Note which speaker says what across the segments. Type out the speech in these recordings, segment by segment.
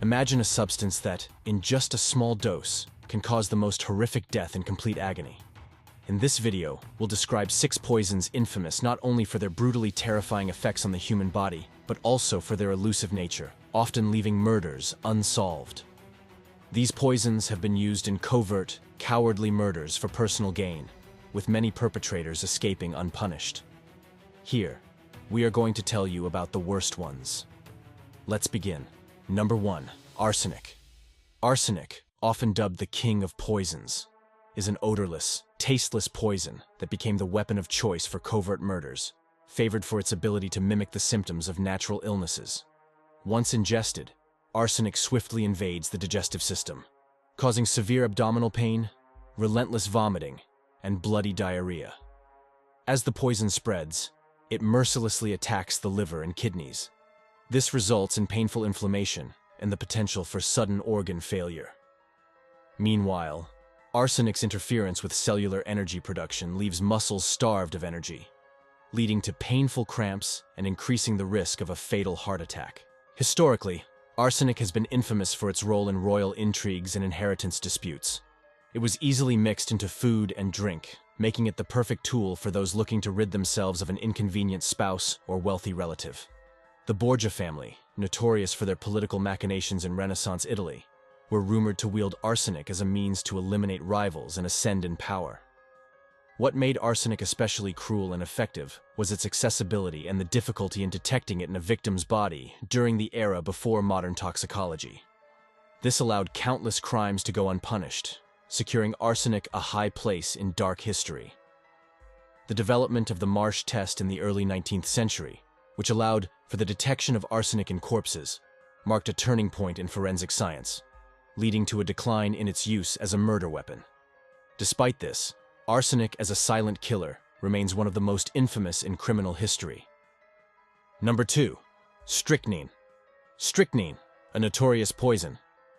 Speaker 1: Imagine a substance that, in just a small dose, can cause the most horrific death and complete agony. In this video, we'll describe 6 poisons infamous not only for their brutally terrifying effects on the human body, but also for their elusive nature, often leaving murders unsolved. These poisons have been used in covert, cowardly murders for personal gain, with many perpetrators escaping unpunished. Here, we are going to tell you about the worst ones. Let's begin. Number 1. Arsenic. Arsenic, often dubbed the king of poisons, is an odorless, tasteless poison that became the weapon of choice for covert murders, favored for its ability to mimic the symptoms of natural illnesses. Once ingested, arsenic swiftly invades the digestive system, causing severe abdominal pain, relentless vomiting, and bloody diarrhea. As the poison spreads, it mercilessly attacks the liver and kidneys. This results in painful inflammation and the potential for sudden organ failure. Meanwhile, arsenic's interference with cellular energy production leaves muscles starved of energy, leading to painful cramps and increasing the risk of a fatal heart attack. Historically, arsenic has been infamous for its role in royal intrigues and inheritance disputes. It was easily mixed into food and drink, making it the perfect tool for those looking to rid themselves of an inconvenient spouse or wealthy relative. The Borgia family, notorious for their political machinations in Renaissance Italy, were rumored to wield arsenic as a means to eliminate rivals and ascend in power. What made arsenic especially cruel and effective was its accessibility and the difficulty in detecting it in a victim's body during the era before modern toxicology. This allowed countless crimes to go unpunished, securing arsenic a high place in dark history. The development of the Marsh test in the early 19th century, which allowed for the detection of arsenic in corpses, marked a turning point in forensic science, leading to a decline in its use as a murder weapon. Despite this, arsenic as a silent killer remains one of the most infamous in criminal history. Number 2. Strychnine. Strychnine, a notorious poison,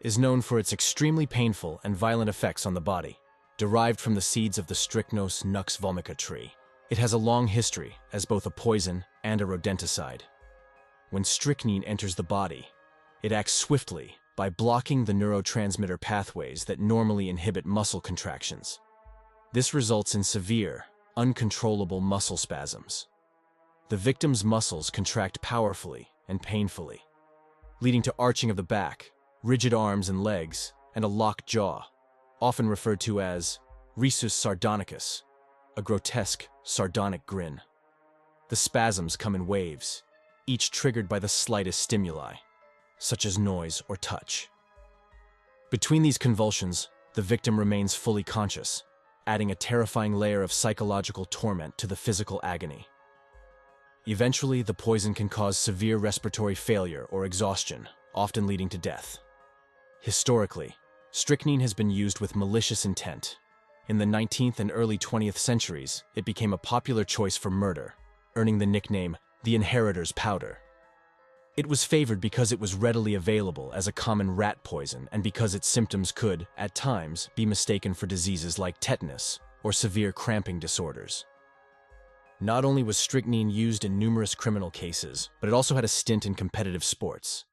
Speaker 1: is known for its extremely painful and violent effects on the body, derived from the seeds of the Strychnos nux vomica tree. It has a long history as both a poison and a rodenticide. When strychnine enters the body, it acts swiftly by blocking the neurotransmitter pathways that normally inhibit muscle contractions. This results in severe, uncontrollable muscle spasms. The victim's muscles contract powerfully and painfully, leading to arching of the back, rigid arms and legs, and a locked jaw, often referred to as risus sardonicus, a grotesque, sardonic grin. The spasms come in waves, each triggered by the slightest stimuli, such as noise or touch. Between these convulsions, the victim remains fully conscious, adding a terrifying layer of psychological torment to the physical agony. Eventually, the poison can cause severe respiratory failure or exhaustion, often leading to death. Historically, strychnine has been used with malicious intent. In the 19th and early 20th centuries, it became a popular choice for murder, earning the nickname the inheritor's powder. It was favored because it was readily available as a common rat poison and because its symptoms could, at times, be mistaken for diseases like tetanus or severe cramping disorders. Not only was strychnine used in numerous criminal cases, but it also had a stint in competitive sports,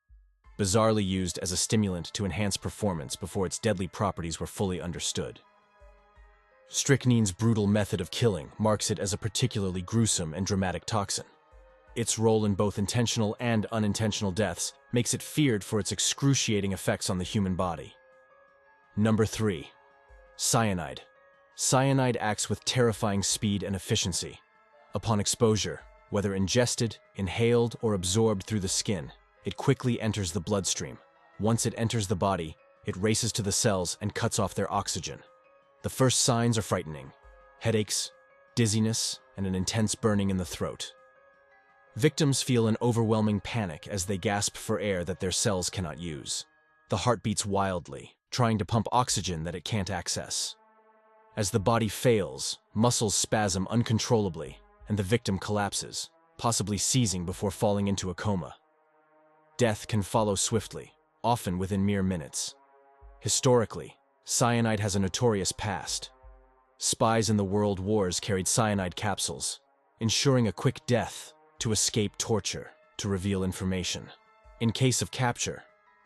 Speaker 1: bizarrely used as a stimulant to enhance performance before its deadly properties were fully understood. Strychnine's brutal method of killing marks it as a particularly gruesome and dramatic toxin. Its role in both intentional and unintentional deaths makes it feared for its excruciating effects on the human body. Number 3. Cyanide. Cyanide acts with terrifying speed and efficiency. Upon exposure, whether ingested, inhaled, or absorbed through the skin, it quickly enters the bloodstream. Once it enters the body, it races to the cells and cuts off their oxygen. The first signs are frightening: headaches, dizziness, and an intense burning in the throat. Victims feel an overwhelming panic as they gasp for air that their cells cannot use. The heart beats wildly, trying to pump oxygen that it can't access. As the body fails, muscles spasm uncontrollably, and the victim collapses, possibly seizing before falling into a coma. Death can follow swiftly, often within mere minutes. Historically, cyanide has a notorious past. Spies in the world wars carried cyanide capsules, ensuring a quick death to escape torture, to reveal information. In case of capture,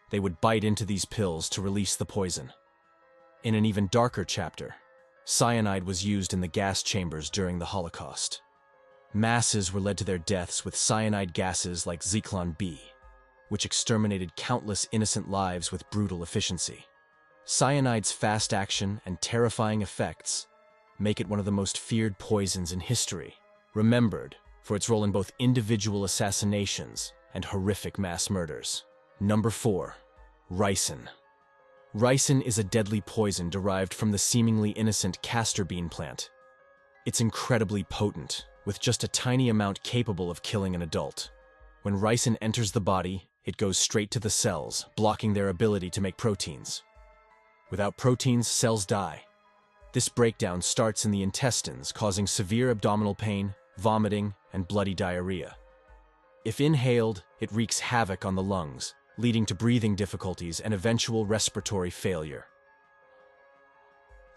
Speaker 1: They would bite into these pills to release the poison. In an even darker chapter, cyanide was used in the gas chambers during the Holocaust. Masses were led to their deaths with cyanide gases like Zyklon B, which exterminated countless innocent lives with brutal efficiency. Cyanide's fast action and terrifying effects make it one of the most feared poisons in history, remembered for its role in both individual assassinations and horrific mass murders. Number 4. Ricin. Ricin is a deadly poison derived from the seemingly innocent castor bean plant. It's incredibly potent, with just a tiny amount capable of killing an adult. When ricin enters the body, it goes straight to the cells, blocking their ability to make proteins. Without proteins, cells die. This breakdown starts in the intestines, causing severe abdominal pain, vomiting, and bloody diarrhea. If inhaled, it wreaks havoc on the lungs, leading to breathing difficulties and eventual respiratory failure.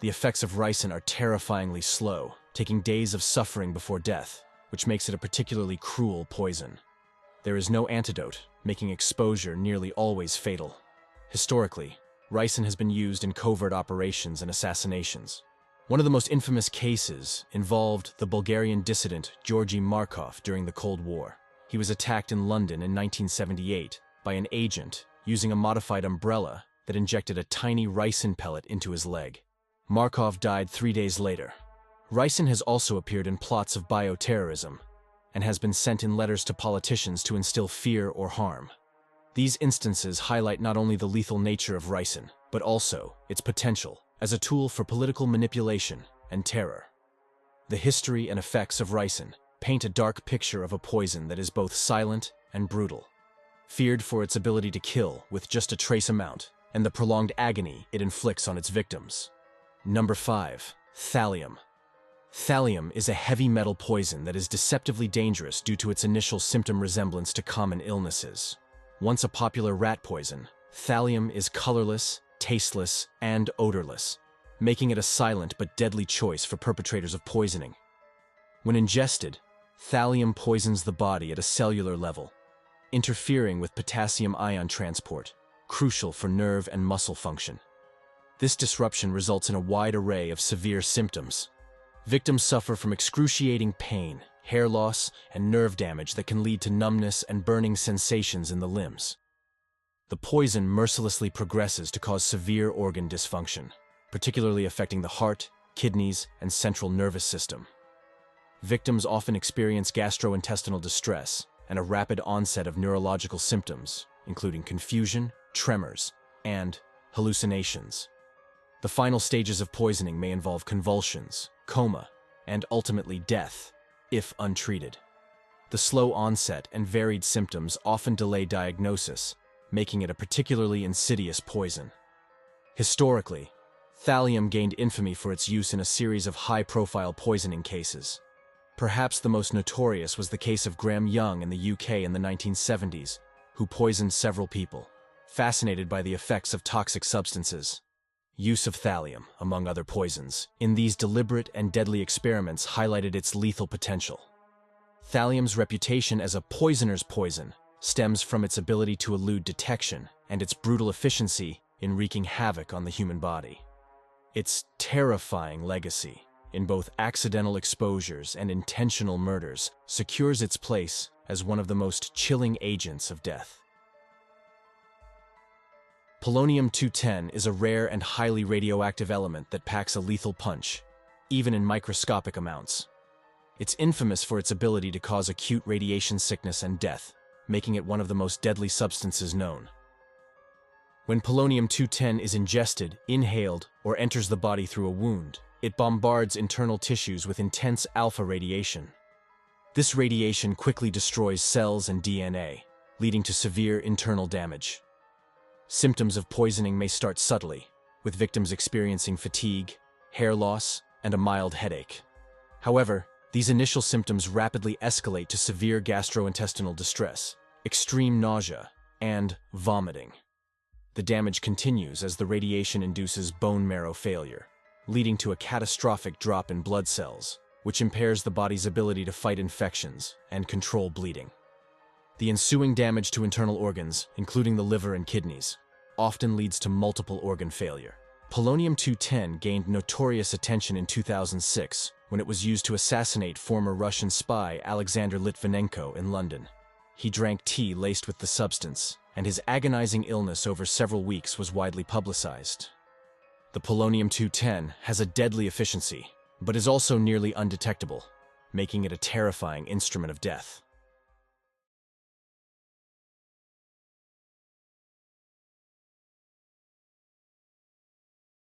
Speaker 1: The effects of ricin are terrifyingly slow, taking days of suffering before death, which makes it a particularly cruel poison. There is no antidote, making exposure nearly always fatal. Historically, ricin has been used in covert operations and assassinations. One of the most infamous cases involved the Bulgarian dissident Georgy Markov during the Cold War. He was attacked in London in 1978 by an agent using a modified umbrella that injected a tiny ricin pellet into his leg. Markov died 3 days later. Ricin has also appeared in plots of bioterrorism and has been sent in letters to politicians to instill fear or harm. These instances highlight not only the lethal nature of ricin, but also its potential as a tool for political manipulation and terror. The history and effects of ricin paint a dark picture of a poison that is both silent and brutal, feared for its ability to kill with just a trace amount, and the prolonged agony it inflicts on its victims. Number 5. Thallium. Thallium is a heavy metal poison that is deceptively dangerous due to its initial symptom resemblance to common illnesses. Once a popular rat poison, thallium is colorless, tasteless, and odorless, making it a silent but deadly choice for perpetrators of poisoning. When ingested, thallium poisons the body at a cellular level, interfering with potassium ion transport, crucial for nerve and muscle function. This disruption results in a wide array of severe symptoms. Victims suffer from excruciating pain, hair loss, and nerve damage that can lead to numbness and burning sensations in the limbs. The poison mercilessly progresses to cause severe organ dysfunction, particularly affecting the heart, kidneys, and central nervous system. Victims often experience gastrointestinal distress and a rapid onset of neurological symptoms, including confusion, tremors, and hallucinations. The final stages of poisoning may involve convulsions, coma, and ultimately death, if untreated. The slow onset and varied symptoms often delay diagnosis, making it a particularly insidious poison. Historically, thallium gained infamy for its use in a series of high-profile poisoning cases. Perhaps the most notorious was the case of Graham Young in the UK in the 1970s, who poisoned several people, fascinated by the effects of toxic substances. Use of thallium, among other poisons, in these deliberate and deadly experiments highlighted its lethal potential. Thallium's reputation as a poisoner's poison stems from its ability to elude detection and its brutal efficiency in wreaking havoc on the human body. Its terrifying legacy, in both accidental exposures and intentional murders, secures its place as one of the most chilling agents of death. Polonium-210 is a rare and highly radioactive element that packs a lethal punch, even in microscopic amounts. It's infamous for its ability to cause acute radiation sickness and death, making it one of the most deadly substances known. When polonium-210 is ingested, inhaled, or enters the body through a wound, it bombards internal tissues with intense alpha radiation. This radiation quickly destroys cells and DNA, leading to severe internal damage. Symptoms of poisoning may start subtly, with victims experiencing fatigue, hair loss, and a mild headache. However, these initial symptoms rapidly escalate to severe gastrointestinal distress, extreme nausea, and vomiting. The damage continues as the radiation induces bone marrow failure, leading to a catastrophic drop in blood cells, which impairs the body's ability to fight infections and control bleeding. The ensuing damage to internal organs, including the liver and kidneys, often leads to multiple organ failure. Polonium-210 gained notorious attention in 2006 when it was used to assassinate former Russian spy Alexander Litvinenko in London. He drank tea laced with the substance, and his agonizing illness over several weeks was widely publicized. The polonium-210 has a deadly efficiency, but is also nearly undetectable, making it a terrifying instrument of death.